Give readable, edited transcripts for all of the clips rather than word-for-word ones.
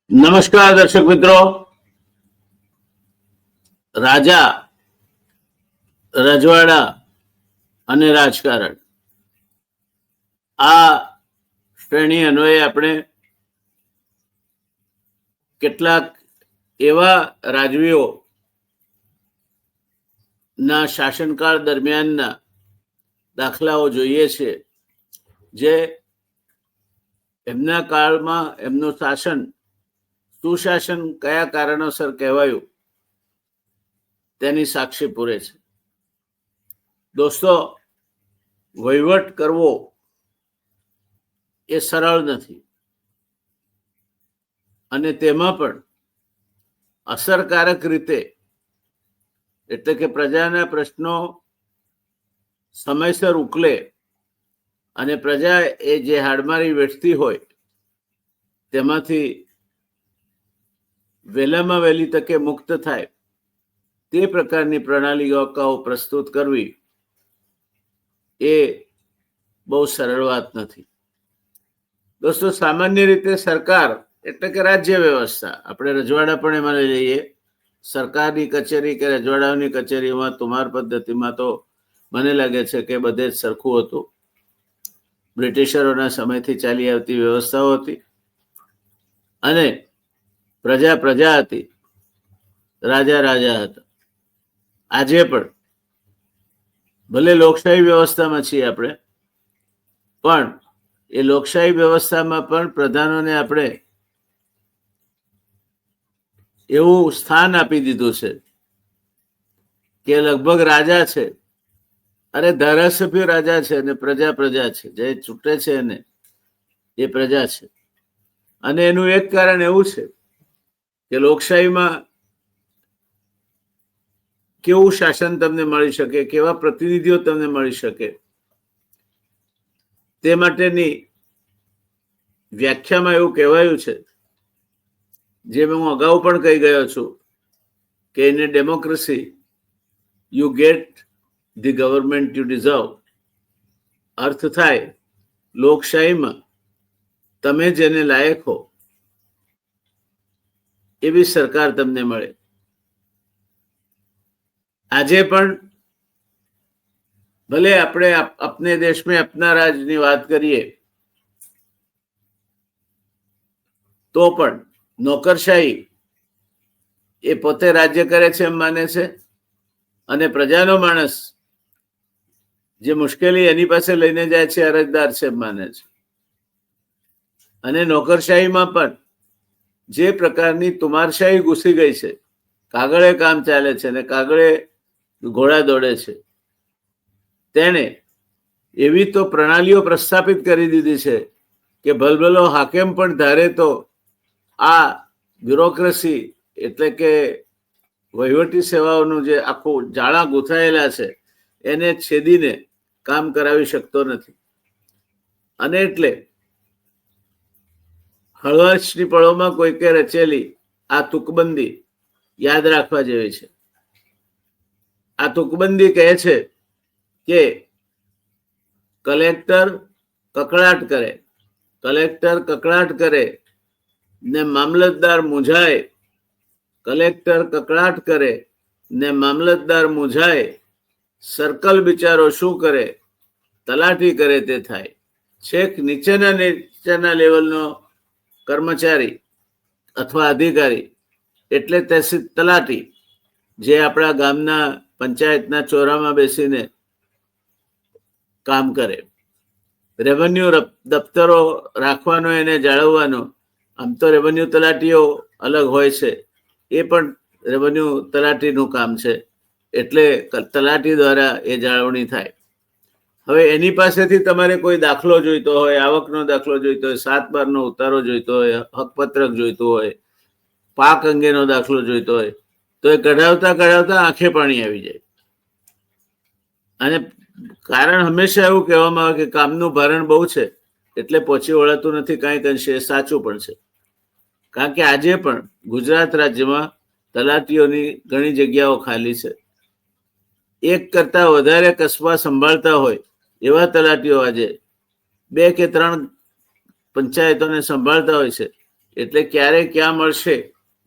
નમસ્કાર દર્શક મિત્રો. રાજા, રજવાડા અને રાજકારણ આ શ્રેણી અન્વયે આપણે કેટલાક એવા રાજવીઓ ના શાસનકાળ દરમિયાનના દાખલાઓ જોઈએ છે જે એમના કાળમાં એમનું શાસન સુશાસન કયા કારણોસર કહેવાયું તેની સાક્ષી પૂરે છે. દોસ્તો, વહીવટ કરવો એ સરળ નથી અને તેમાં પણ અસરકારક રીતે, એટલે કે પ્રજાના પ્રશ્નો સમયસર ઉકલે અને પ્રજા એ જે હાડમારી વેઠતી હોય તેમાંથી વહેલામાં વહેલી તકે મુક્ત થાય તે પ્રકારની પ્રણાલિકાઓ પ્રસ્તુત કરવી એ બહુ સરળ વાત નથી. દોસ્તો, સામાન્ય રીતે સરકાર એટલે કે રાજ્ય વ્યવસ્થા, આપણે રજવાડા પણ એમાં લઈ લઈએ. સરકારની કચેરી કે રજવાડાઓની કચેરીમાં તોમાર પદ્ધતિમાં તો મને લાગે છે કે બધે જ સરખું હતું. બ્રિટિશરોના સમયથી ચાલી આવતી વ્યવસ્થાઓ હતી અને પ્રજા પ્રજા હતી, રાજા રાજા હતા. આજે પણ ભલે લોકશાહી વ્યવસ્થામાં છીએ આપણે, પણ એ લોકશાહી વ્યવસ્થામાં પણ પ્રધાનોને આપણે એવું સ્થાન આપી દીધું છે કે લગભગ રાજા છે, અરે ધારાસભ્ય રાજા છે અને પ્રજા પ્રજા છે, જે ચૂંટે છે એને એ પ્રજા છે. અને એનું એક કારણ એવું છે કે લોકશાહીમાં કેવું શાસન તમને મળી શકે, કેવા પ્રતિનિધિઓ તમને મળી શકે, તે માટેની વ્યાખ્યામાં એવું કહેવાયું છે, જે હું અગાઉ પણ કહી ગયો છું, કે in democracy you get the government you deserve. અર્થ થાય, લોકશાહીમાં તમે જેને લાયક હો એવી સરકાર તમને મળે. આજે પણ ભલે આપણે अपने देश में अपना રાજની વાત કરીએ તો પણ નોકરશાહી એ પોતે રાજ્ય કરે છે એમ માને છે અને પ્રજાનો માણસ જે મુશ્કેલી એની પાસે લઈને જાય છે અરજદાર છે એમ માને છે. અને નોકરશાહીમાં પણ જે પ્રકારની તુમારશાહી ઘૂસી ગઈ છે, કાગળે કામ ચાલે છે અને કાગળે ઘોડા દોડે છે, તેણે એવી તો પ્રણાલીઓ પ્રસ્થાપિત કરી દીધી છે કે ભલભલો હાકેમ પણ ધારે તો આ બ્યુરોક્રેસી એટલે કે વહીવટી સેવાઓનું જે આખું જાળા ગૂંથાયેલા છે એને છેદીને કામ કરાવી શકતો નથી. અને એટલે હળવાશની પળોમાં કોઈકે રચેલી આ તુકબંધી યાદ રાખવા જેવી છે. આ તુકબંધી કહે છે કે કલેક્ટર કકળાટ કરે, કલેક્ટર કકળાટ કરે ને મામલતદાર મૂંઝાય, કલેક્ટર કકળાટ કરે ને મામલતદાર મૂંઝાય, સર્કલ બિચારો શું કરે, તલાટી કરે તે થાય. છેક નીચેના લેવલનો કર્મચારી અથવા અધિકારી એટલે તલાટી, જે આપણા ગામના પંચાયતના ચોરામાં બેસીને કામ કરે, રેવન્યુ દફતરો રાખવાનો એને જાળવવાનો. આમ તો રેવન્યુ તલાટીઓ અલગ હોય છે, એ પણ રેવન્યુ તલાટીનું કામ છે, એટલે તલાટી દ્વારા એ જાળવણી થાય. હવે એની પાસેથી તમારે કોઈ દાખલો જોઈતો હોય, આવકનો દાખલો જોઈતો હોય, 7/12નો ઉતારો જોઈતો હોય, હકપત્રક જોઈતું હોય, પાક અંગેનો દાખલો જોઈતો હોય, તો એ કઢાવતા કઢાવતા આંખે પાણી આવી જાય. અને કારણ હંમેશા એવું કહેવામાં આવે કે કામનું ભારણ બહુ છે એટલે પહોંચી વળાતું નથી. કાંઈક અંશે એ સાચું પણ છે, કારણ કે આજે પણ ગુજરાત રાજ્યમાં તલાટીઓની ઘણી જગ્યાઓ ખાલી છે. એક કરતા વધારે કસ્બા સંભાળતા હોય એવા તલાટીઓ આજે 2 કે 3 પંચાયતોને સંભાળતા હોય છે. એટલે ક્યારે ક્યાં મળશે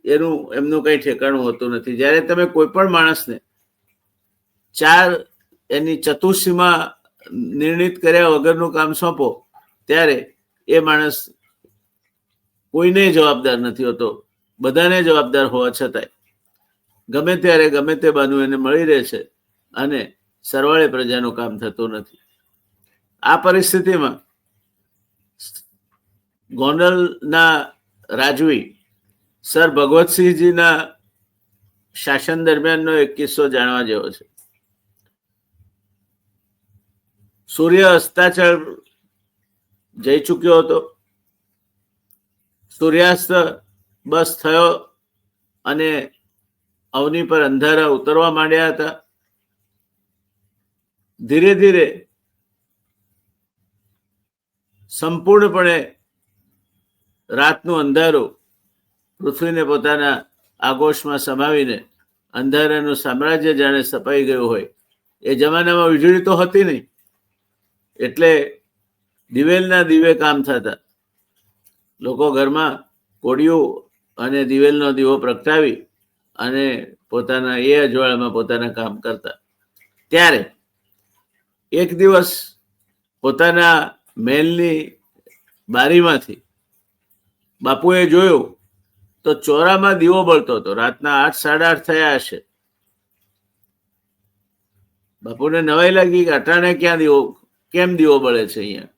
એનું એમનું કંઈ ઠેકાણું હોતું નથી. જ્યારે તમે કોઈ પણ માણસને 4 એની ચતુર્સીમા નિર્ણિત કર્યા વગરનું કામ સોંપો ત્યારે એ માણસ કોઈને જવાબદાર નથી હોતો, બધાને જવાબદાર હોવા છતાંય ગમે ત્યારે ગમે તે બાનું એને મળી રહે છે અને સરવાળે પ્રજાનું કામ થતું નથી. આ પરિસ્થિતિમાં ગોંડલના રાજવી સર ભગવતસિંહજીના શાસન દરમિયાનનો એક કિસ્સો જાણવા જેવો છે. સૂર્ય અસ્તાચળ જઈ ચૂક્યો હતો. સૂર્યાસ્ત બસ થયો અને અવની પર અંધારા ઉતરવા માંડ્યા હતા. ધીરે ધીરે સંપૂર્ણપણે રાતનું અંધારું પૃથ્વીને પોતાના આગોશમાં સમાવીને અંધારાનું સામ્રાજ્ય જાણે સપાઈ ગયું હોય. એ જમાનામાં વીજળી તો હતી નહીં, એટલે દિવેલના દીવે કામ થતા. લોકો ઘરમાં કોડિયું અને દિવેલનો દીવો પ્રગટાવી અને પોતાના એ અજવાળામાં પોતાના કામ કરતા. ત્યારે એક દિવસ પોતાના મહેલની બારીમાંથી બાપુએ જોયું તો ચોરામાં દીવો બળતો હતો. રાતના 8, 8:30 થયા હશે. બાપુને નવાઈ લાગી કે અટાણે કેમ દીવો બળે છે અહીંયા?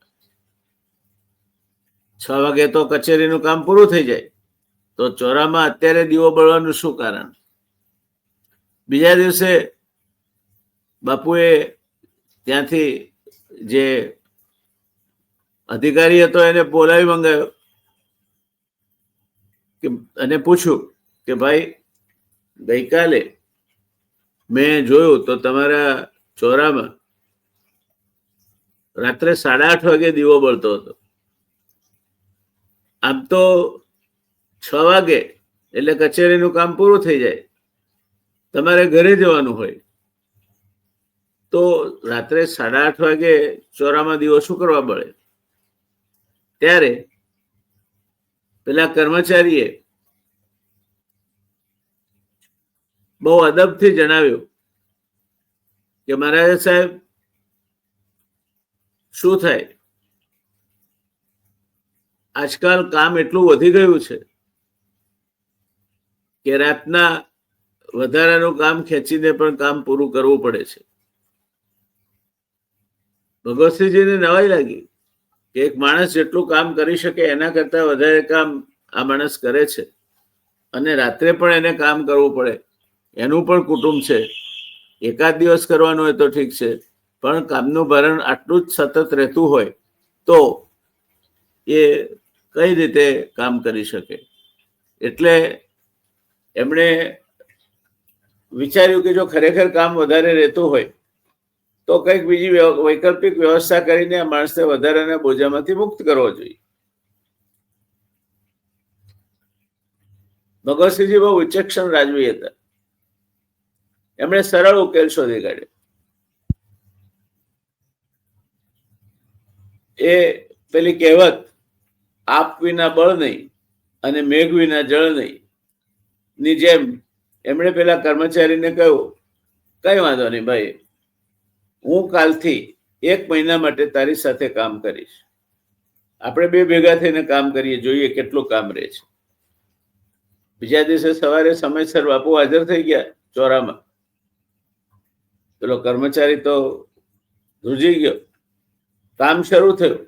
6 વાગે તો કચેરીનું કામ પૂરું થઈ જાય, તો ચોરામાં અત્યારે દીવો બળવાનું શું કારણ? બીજા દિવસે બાપુએ ત્યાંથી જે અધિકારી હતો એને બોલાવી મંગાવ્યો અને પૂછ્યું કે ભાઈ, ગઈકાલે મેં જોયું તો તમારા ચોરામાં રાત્રે 8:30 વાગે દીવો બળતો હતો. આમ તો 6 વાગે એટલે કચેરીનું કામ પૂરું થઈ જાય, તમારે ઘરે જવાનું હોય, તો રાત્રે 8:30 વાગે ચોરામાં દીવો શું કરવા બળે? ત્યારે પેલા કર્મચારીએ બહુ અદબથી જણાવ્યું કે મહારાજ સાહેબ, શું થાય, આજકાલ કામ એટલું વધી ગયું છે કે રાતના વધારાનું કામ ખેંચીને પણ કામ પૂરું કરવું પડે છે. ભગવતસિંહજીને નવાઈ લાગી કે એક માણસ જેટલું કામ કરી શકે એના કરતા વધારે કામ આ માણસ કરે છે અને રાત્રે પણ એને કામ કરવું પડે. એનું પણ કુટુંબ છે. એકાદ દિવસ કરવાનું હોય તો ઠીક છે, પણ કામનું ભારણ આટલું જ સતત રહેતું હોય તો એ કઈ રીતે કામ કરી શકે? એટલે એમણે વિચાર્યું કે જો ખરેખર કામ વધારે રહેતું હોય તો કંઈક બીજી વૈકલ્પિક વ્યવસ્થા કરીને આ માણસને વધારાના બોજામાંથી મુક્ત કરવો જોઈએ. ભગવતસિંહજી બહુ વિચક્ષણ રાજવી હતા. એમણે સરળ ઉકેલ શોધી કાઢ્યો. એ પેલી કહેવત, આપ વિના બળ નહીં અને મેઘ વિના જળ નહીં ની જેમ એમણે પેલા કર્મચારીને કહ્યું, કઈ વાંધો નહીં ભાઈ, હું કાલથી 1 મહિના માટે તારી સાથે કામ કરીશ. આપણે 2 ભેગા થઈને કામ કરીએ, જોઈએ કેટલું કામ રહે છે. બીજા દિવસે સવારે સમયસર બાપુ હાજર થઈ ગયા ચોરામાં. પેલો કર્મચારી તો ધ્રુજી ગયો. કામ શરૂ થયું.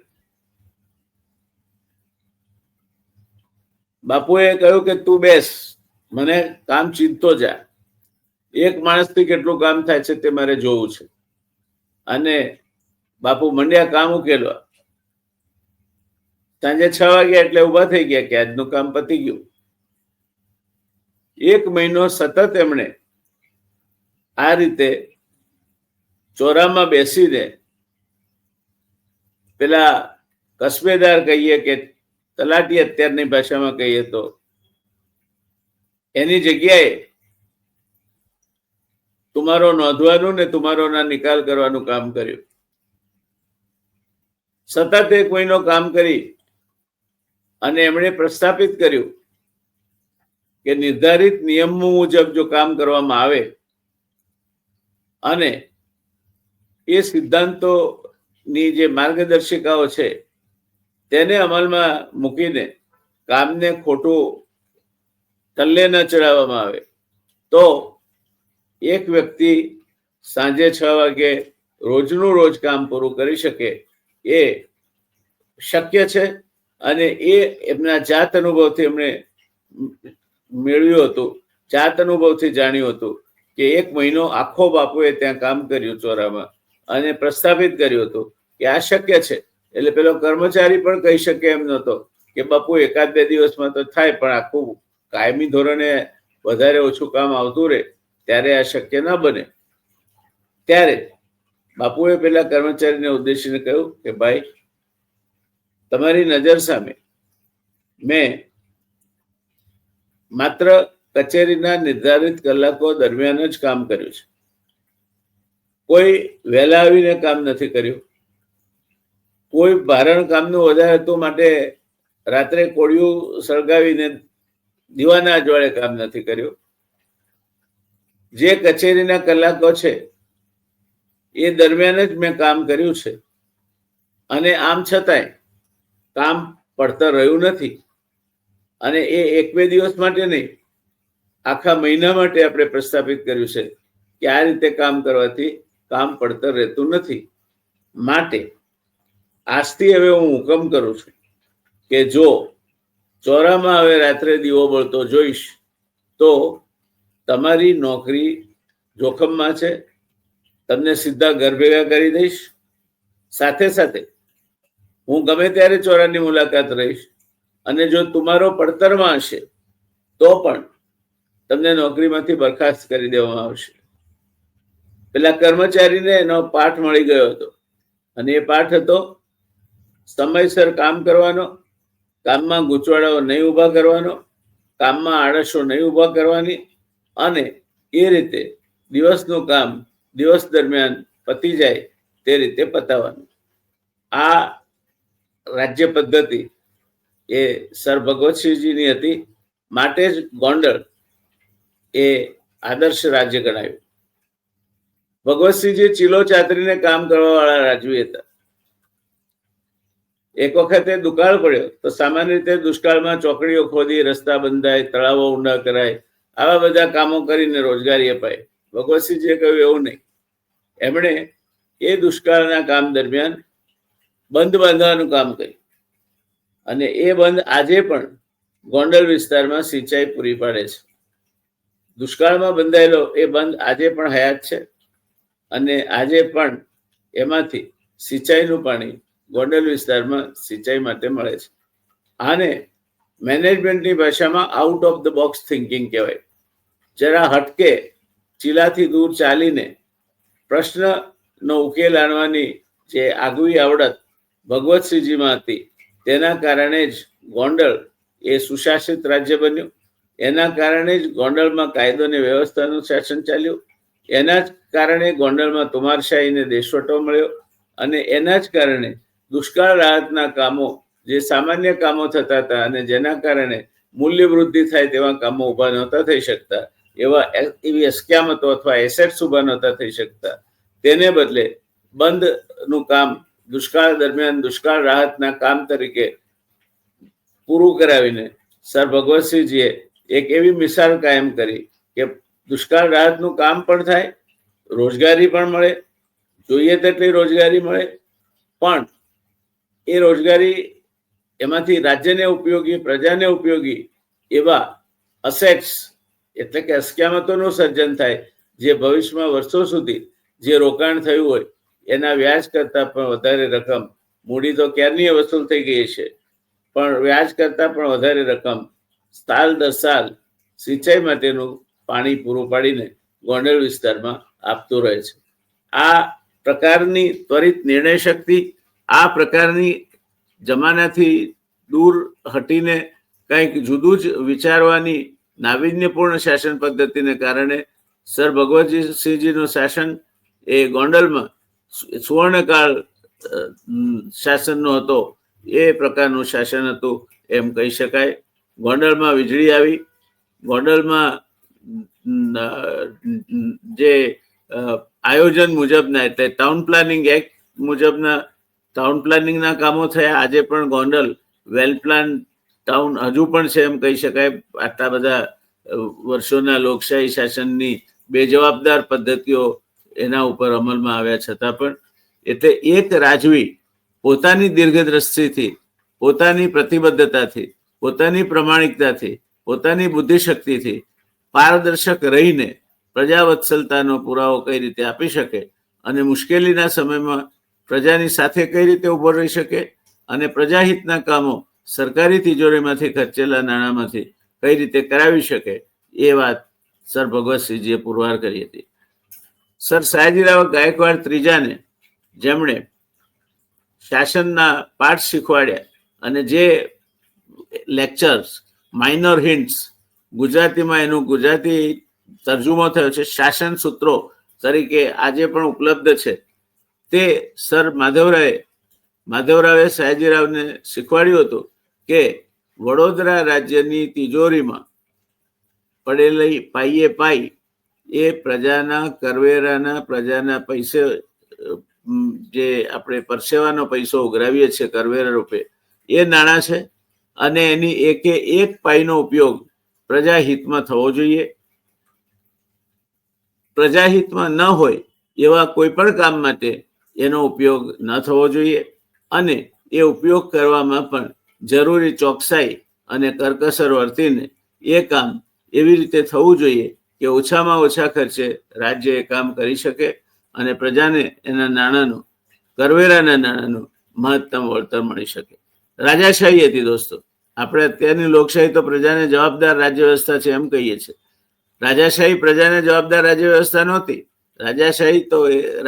બાપુએ કહ્યું કે તું બેસ, મને કામ ચીંધતો જા. 1 માણસથી કેટલું કામ થાય છે તે મારે જોવું છે. અને બાપુ મંડ્યા કામ ઉકેલવા. સાંજે 6 વાગ્યા એટલે ઉભા થઈ ગયા કે આજનું કામ પતી ગયું. 1 મહિનો સતત એમણે આ રીતે ચોરામાં બેસીને પેલા કસ્બેદાર કહીએ કે તલાટી અત્યારની ભાષામાં કહીએ તો એની જગ્યાએ તુમારો નોંધવાનું ને તુમારોના નિકાલ કરવાનું કામ કર્યું. સતત 1 મહિનો કામ કરી અને એમણે પ્રસ્થાપિત કર્યું કે નિર્ધારિત નિયમો મુજબ જો કામ કરવામાં આવે અને એ સિદ્ધાંતોની જે માર્ગદર્શિકાઓ છે તેને અમલમાં મૂકીને કામને ખોટું તલ્લે ન ચડાવવામાં આવે તો એક વ્યક્તિ સાંજે 6 વાગે રોજનું રોજ કામ પૂરું કરી શકે એ શક્ય છે. અને એ એમના જાત અનુભવથી એમણે મેળવ્યું હતું, જાત અનુભવથી જાણ્યું હતું કે 1 મહિનો આખો બાપુએ ત્યાં કામ કર્યું ચોરામાં અને પ્રસ્થાપિત કર્યું હતું કે આ શક્ય છે. એટલે પેલો કર્મચારી પણ કહી શકે એમ નહોતો કે બાપુ 1-2 દિવસમાં તો થાય, પણ આખું કાયમી ધોરણે વધારે ઓછું કામ આવતું રહે ત્યારે આ શક્ય ન બને. ત્યારે બાપુએ પેલા કર્મચારીને ઉદ્દેશીને કહ્યું કે ભાઈ, તમારી નજર સામે મેં માત્ર કચેરીના નિર્ધારિત કલાકો દરમિયાન જ કામ કર્યું છે, કોઈ વહેલા આવીને કામ નથી કર્યું, કોઈ ભારણ કામનું વધારે હતું માટે રાત્રે કોળિયું સળગાવીને દીવાના અજવાળે કામ નથી કર્યું. જે કચેરીના કલાકો છે એ દરમિયાન જ મેં કામ કર્યું છે અને આમ છતાંય કામ પડતર રહ્યું નથી. અને એ 1-2 દિવસ માટે નહીં, આખા મહિના માટે આપણે પ્રસ્થાપિત કર્યું છે કે આ રીતે કામ કરવાથી કામ પડતર રહેતું નથી. માટે આજથી હવે હું હુકમ કરું છું કે જો ચોરામાં હવે રાત્રે દીવો બળતો જોઈશ તો તમારી નોકરી જોખમમાં છે, તમને સીધા ઘર ભેગા કરી દઈશ. સાથે સાથે હું ગમે ત્યારે ચોરાની મુલાકાત રહીશ અને જો તમારો પડતરમાં હશે તો પણ તમને નોકરીમાંથી બરખાસ્ત કરી દેવામાં આવશે. પેલા કર્મચારીને એનો પાઠ મળી ગયો હતો અને એ પાઠ હતો સમયસર કામ કરવાનો, કામમાં ગૂંચવાડાઓ નહીં ઊભા કરવાનો, કામમાં આળસો નહીં ઊભા કરવાની અને એ રીતે દિવસનું કામ દિવસ દરમિયાન પતી જાય તે રીતે પતાવવાનું. આ રાજ્ય પદ્ધતિ એ સર ભગવતસિંહજીની હતી, માટે જ ગોંડલ એ આદર્શ રાજ્ય ગણાયું. ભગવતસિંહજી ચીલો ચાતરીને કામ કરવા વાળા રાજવી હતા. એક વખતે દુકાળ પડ્યો તો સામાન્ય રીતે દુષ્કાળમાં ચોકડીઓ ખોદી, રસ્તા બંધાય, તળાવો ઊંડા કરાય, આવા બધા કામો કરીને રોજગારી અપાય. ભગવતસિંહજીએ કહ્યું એવું નહીં. એમણે એ દુષ્કાળના કામ દરમિયાન બંધ બાંધવાનું કામ કર્યું અને એ બંધ આજે પણ ગોંડલ વિસ્તારમાં સિંચાઈ પૂરી પાડે છે. દુષ્કાળમાં બંધાયેલો એ બંધ આજે પણ હયાત છે અને આજે પણ એમાંથી સિંચાઈનું પાણી ગોંડલ વિસ્તારમાં સિંચાઈ માટે મળે છે. આને મેનેજમેન્ટની ભાષામાં out of the box thinking કહેવાય. જરા હટકે ચીલાથી દૂર ચાલીને પ્રશ્નનો ઉકેલ આણવાની જે આગવી આવડત ભગવતસિંહજીમાં હતી તેના કારણે જ ગોંડલ એ સુશાસિત રાજ્ય બન્યું. એના કારણે જ ગોંડલમાં કાયદો અને વ્યવસ્થાનું શાસન ચાલ્યું. એના જ કારણે ગોંડલમાં તુમારશાહીને દેશવટો મળ્યો અને એના જ કારણે દુષ્કાળ રાહતના કામો જે સામાન્ય કામો થતા હતા અને જેના કારણે મૂલ્ય વૃદ્ધિ થાય તેવા કામો ઊભા નહોતા થઈ શકતા, એવી અસ્ક્યામતો અથવા એસેટ્સ ઊભા નહોતા થઈ શકતા, તેને બદલે બંધનું કામ દુષ્કાળ દરમિયાન દુષ્કાળ રાહતના કામ તરીકે પૂરું કરાવીને સર ભગવતસિંહજીએ એક એવી મિસાલ કાયમ કરી કે દુષ્કાળ રાહતનું કામ પણ થાય, રોજગારી પણ મળે, જોઈએ તેટલી રોજગારી મળે, પણ એ રોજગારી એમાંથી રાજ્યને ઉપયોગી, પ્રજાને ઉપયોગી એવા અસેટ્સ એટલે કે અસ્ક્યામતોનું સર્જન થાય જે ભવિષ્યમાં વર્ષો સુધી જે રોકાણ થયું હોય એના વ્યાજ કરતાં પણ વધારે રકમ, મૂડી તો ક્યારની વસૂલ થઈ ગઈ છે, પણ વ્યાજ કરતાં પણ વધારે રકમ સાલ દર સાલ સિંચાઈ માટેનું પાણી પૂરું પાડીને ગોંડલ વિસ્તારમાં આપતું રહે છે. આ પ્રકારની ત્વરિત નિર્ણય શક્તિ, આ પ્રકારની જમાનાથી દૂર હટીને કંઈક જુદું જ વિચારવાની નાવીન્યપૂર્ણ શાસન પદ્ધતિને કારણે સર ભગવતસિંહજીનું શાસન એ ગોંડલમાં સુવર્ણકાળ શાસનનો હતો. એ પ્રકારનું શાસન હતું એમ કહી શકાય. ગોંડલમાં વીજળી આવી. ગોંડલમાં જે આયોજન મુજબના એટલે ટાઉન પ્લાનિંગ એક્ટ મુજબના ટાઉન પ્લાનિંગના કામો થયા. આજે પણ ગોંડલ વેલ પ્લાન ટાઉન હજુ પણ છે એમ કહી શકાય. આટલા બધા વર્ષોના લોકશાહી શાસનની બેજવાબદાર પદ્ધતિઓ એના ઉપર અમલમાં આવ્યા છતાં પણ એટલે એક રાજવી પોતાની દીર્ઘદ્રષ્ટિથી, પોતાની પ્રતિબદ્ધતાથી, પોતાની પ્રમાણિકતાથી, પોતાની બુદ્ધિશક્તિથી પારદર્શક રહીને પ્રજાવત્સલતાનો પુરાવો કઈ રીતે આપી શકે અને મુશ્કેલીના સમયમાં પ્રજાની સાથે કઈ રીતે ઉભો રહી શકે અને પ્રજાહિતના કામો સરકારી તિજોરીમાંથી ખર્ચેલા નાણાંમાંથી કઈ રીતે કરાવી શકે એ વાત સર ભગવતસિંહજીએ પુરવાર કરી હતી. સર સયાજીરાવ ગાયકવાડ ત્રીજાને જેમણે શાસનના પાઠ શીખવાડ્યા અને જે લેક્ચર્સ માઇનર હિન્ટ્સ ગુજરાતીમાં એનું ગુજરાતી તર્જુમો થયો છે શાસન સૂત્રો તરીકે આજે પણ ઉપલબ્ધ છે. તે સર માધવરાવે સયાજીરાવને શીખવાડ્યું હતું કે વડોદરા રાજ્યની તિજોરીમાં પડેલી પાઈએ પાઈ એ પ્રજાના કરવેરાના પ્રજાના પૈસે જે આપણે પરસેવાનો પૈસો ઉઘરાવીએ છીએ કરવેરા રૂપે એ નાણાં છે અને એની એકે એક પાઈનો ઉપયોગ પ્રજાહિતમાં થવો જોઈએ. પ્રજાહિતમાં ન હોય એવા કોઈ પણ કામ માટે એનો ઉપયોગ ન થવો જોઈએ અને એ ઉપયોગ કરવામાં પણ જરૂરી ચોકસાઈ અને કરકસર વર્તીને એ કામ એવી રીતે થવું જોઈએ કે ઓછામાં ઓછા ખર્ચે રાજ્ય એ કામ કરી શકે અને પ્રજાને એના નાણાંનું કરવેરાના નાણાંનું મહત્તમ વળતર મળી શકે. રાજાશાહી હતી દોસ્તો. આપણે અત્યારની લોકશાહી તો પ્રજાને જવાબદાર રાજ્ય વ્યવસ્થા છે એમ કહીએ છીએ. રાજાશાહી પ્રજાને જવાબદાર રાજ્ય વ્યવસ્થા નહોતી. રાજાશાહી તો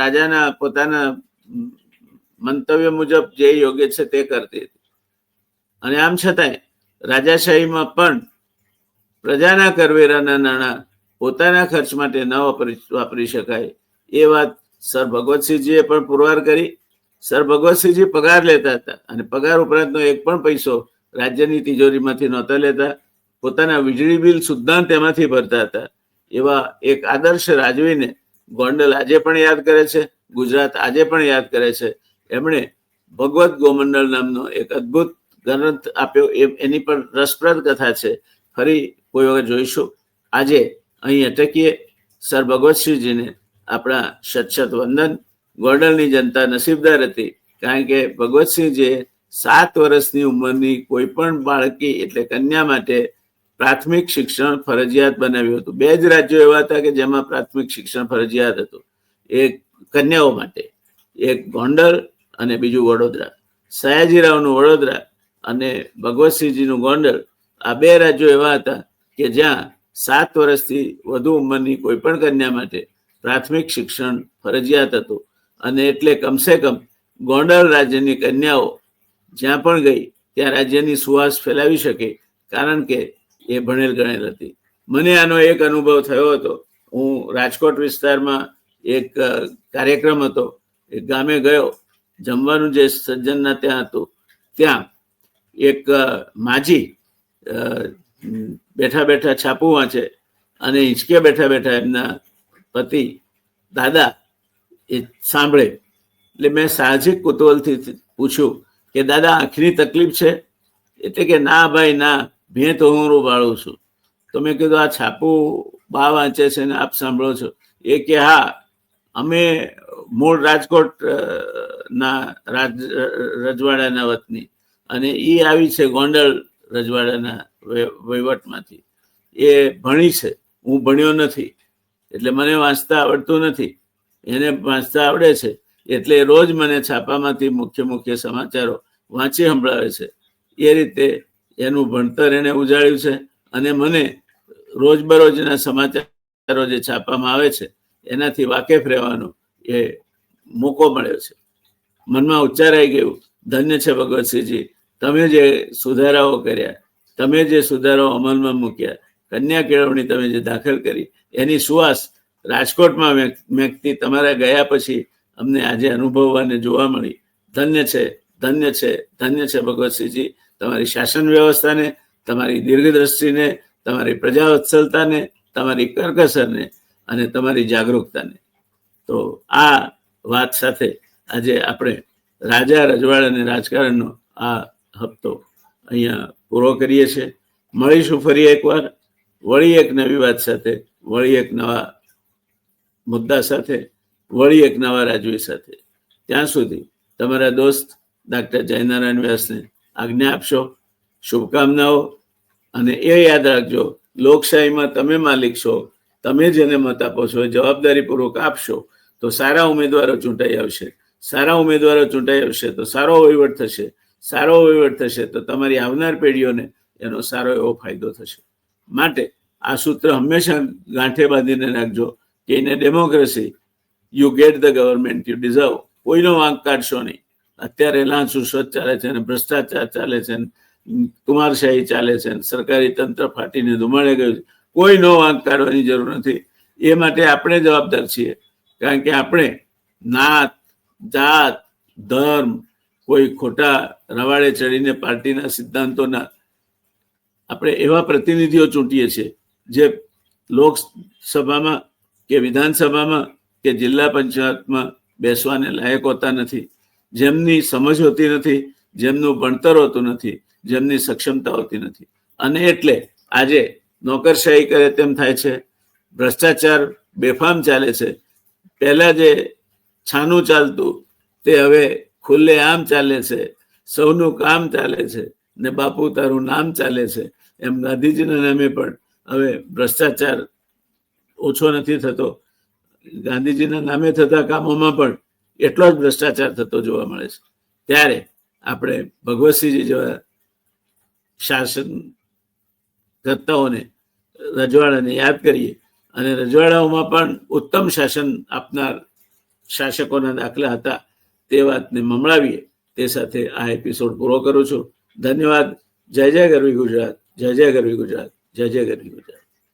રાજાના પોતાના મંતવ્ય મુજબ જે યોગ્ય છે તે કરતી હતી. અને આમ છતાંય રાજાશાહીમાં પણ પ્રજાના કરવેરાના નાણાં પોતાના ખર્ચ માટે ન વાપરી શકાય એ વાત સર ભગવતસિંહજીએ પણ પુરવાર કરી. સર ભગવતસિંહજી પગાર લેતા હતા અને પગાર ઉપરાંતનો એક પણ પૈસો રાજ્યની તિજોરીમાંથી નહોતા લેતા. પોતાના વીજળી બિલ સુદ્ધા તેમાંથી ભરતા હતા. એવા એક આદર્શ રાજવીને ગોંડલ આજે પણ યાદ કરે છે, ગુજરાત આજે પણ યાદ કરે છે. એમણે ભગવત ગોમંડળ નામનો એક અદ્ભુત ગ્રંથ આપ્યો. એની પણ રસપ્રદ કથા છે. ફરી કોઈ વખત જોઈશું. આજે અહીં અટકીએ. સર ભગવતસિંહજીને આપણા શત વંદન. ગોંડલની જનતા નસીબદાર હતી કારણ કે ભગવતસિંહજીએ 7 વર્ષની ઉંમરની કોઈ પણ બાળકી એટલે કન્યા માટે પ્રાથમિક શિક્ષણ ફરજિયાત બનાવ્યું હતું. 2 જ રાજ્યો એવા હતા કે જેમાં પ્રાથમિક શિક્ષણ ફરજિયાત હતું. એક કન્યાઓ માટે, એક ગોંડલ અને બીજું વડોદરા. સયાજીરાવનું વડોદરા અને ભગવતસિંહજીનું ગોંડલ, આ 2 રાજ્યો એવા હતા કે જ્યાં 7 વર્ષથી વધુ ઉંમરની કોઈ પણ કન્યા માટે પ્રાથમિક શિક્ષણ ફરજિયાત હતું. અને એટલે કમસે કમ ગોંડલ રાજ્યની કન્યાઓ જ્યાં પણ ગઈ ત્યાં રાજ્યની સુવાસ ફેલાવી શકે કારણ કે એ ભણેલ ગણેલ હતી. મને આનો એક અનુભવ થયો હતો. હું રાજકોટ વિસ્તારમાં એક કાર્યક્રમ હતો, એક ગામે ગયો. જમવાનું જે સજ્જનના ત્યાં હતું ત્યાં એક માજી બેઠા બેઠા છાપું વાંચે અને હિંચકે બેઠા બેઠા એમના પતિ દાદા એ સાંભળે. એટલે મેં સાહજિક કુતૂહલથી પૂછ્યું કે દાદા આંખની તકલીફ છે? એટલે કે ના ભાઈ ના, ભેં તો હું બાળું છું. તો મેં કીધું આ છાપું બા વાંચે છે ને આપ સાંભળો છો? એ કે હા, અમે મૂળ રાજકોટ ના રજવાડાના વતની અને એ આવી છે ગોંડલ રજવાડાના વહીવટમાંથી. એ ભણી છે, હું ભણ્યો નથી એટલે મને વાંચતા આવડતું નથી. એને વાંચતા આવડે છે એટલે રોજ મને છાપામાંથી મુખ્ય સમાચારો વાંચી સંભળાવે છે. એ રીતે એનું ભણતર એને ઉજાળ્યું છે અને મને રોજબરોજના સમાચારો જે છાપવામાં આવે છે એનાથી વાકેફ રહેવાનો એ મોકો મળ્યો છે. મનમાં ઉચ્ચારાઈ ગયું, ધન્ય છે ભગવતસિંહજી, તમે જે સુધારાઓ કર્યા, તમે જે સુધારાઓ અમલમાં મૂક્યા, કન્યા કેળવણી તમે જે દાખલ કરી, એની સુવાસ રાજકોટમાં મેકતી તમારા ગયા પછી અમને આજે અનુભવવાને જોવા મળી. ધન્ય છે, ધન્ય છે, ધન્ય છે ભગવતસિંહજી. તમારી શાસન વ્યવસ્થાને, તમારી દીર્ઘદ્રષ્ટિને, તમારી પ્રજાવત્સલતાને, તમારી કરકસરને અને તમારી જાગૃતતાને. તો આ વાત સાથે આજે આપણે રાજા રજવાડા અને રાજકારણનો આ હપ્તો અહીંયા પૂરો કરીએ છીએ. મળીશું ફરી એકવાર, વળી એક નવી વાત સાથે, વળી એક નવા મુદ્દા સાથે, વળી એક નવા રાજવી સાથે. ત્યાં સુધી તમારા દોસ્ત ડૉક્ટર જયનારાયણ વ્યાસને આજ્ઞા આપશો. શુભકામનાઓ. અને એ યાદ રાખજો, લોકશાહીમાં તમે માલિક છો. તમે જેને મત આપો છો એ જવાબદારીપૂર્વક આપશો તો સારા ઉમેદવારો ચૂંટાઈ આવશે. સારા ઉમેદવારો ચૂંટાઈ આવશે તો સારો વહીવટ થશે. સારો વહીવટ થશે તો તમારી આવનાર પેઢીઓને એનો સારો એવો ફાયદો થશે. માટે આ સૂત્ર હંમેશા ગાંઠે બાંધીને રાખજો કે એને democracy, you get the government you deserve. કોઈનો વાંક કાઢશો નહીં. અત્યારે લાંચ રૂશ્વત ચાલે છે, ભ્રષ્ટાચાર ચાલે છે, કુમારશાહી ચાલે છે, સરકારી તંત્ર ફાટીને ધુમાડે ગયું છે. કોઈનો વાંક કાઢવાની જરૂર નથી. એ માટે આપણે જવાબદાર છીએ. કારણ કે આપણે નાત, જાત, ધર્મ, કોઈ ખોટા રવાડે ચડીને પાર્ટીના સિદ્ધાંતોના આપણે એવા પ્રતિનિધિઓ ચૂંટીએ છીએ જે લોકસભામાં કે વિધાનસભામાં કે જિલ્લા પંચાયતમાં બેસવાને લાયક હોતા નથી, જેમની સમજ હોતી નથી, જેમનું ભણતર હોતું નથી, જેમની સક્ષમતા હોતી નથી. અને એટલે આજે નોકરશાહી કરે તેમ થાય છે. ભ્રષ્ટાચાર બેફામ ચાલે છે. પહેલા જે છાનું ચાલતું તે હવે ખુલ્લે આમ ચાલે છે. સૌનું કામ ચાલે છે ને બાપુ તારું નામ ચાલે છે. એમ ગાંધીજીના નામે પણ હવે ભ્રષ્ટાચાર ઓછો નથી થતો. ગાંધીજીના નામે થતા કામોમાં પણ એટલો જ ભ્રષ્ટાચાર થતો જોવા મળે છે. ત્યારે આપણે ભગવતસિંહજી જેવા શાસન કરતાઓને, રજવાડાને યાદ કરીએ અને રજવાડાઓમાં પણ ઉત્તમ શાસન આપનાર શાસકોના દાખલા હતા તે વાતને મમણાવીએ. તે સાથે આ એપિસોડ પૂરો કરું છું. ધન્યવાદ. જય જય ગરવી ગુજરાત. જય જય ગરવી ગુજરાત. જય જય ગરવી ગુજરાત.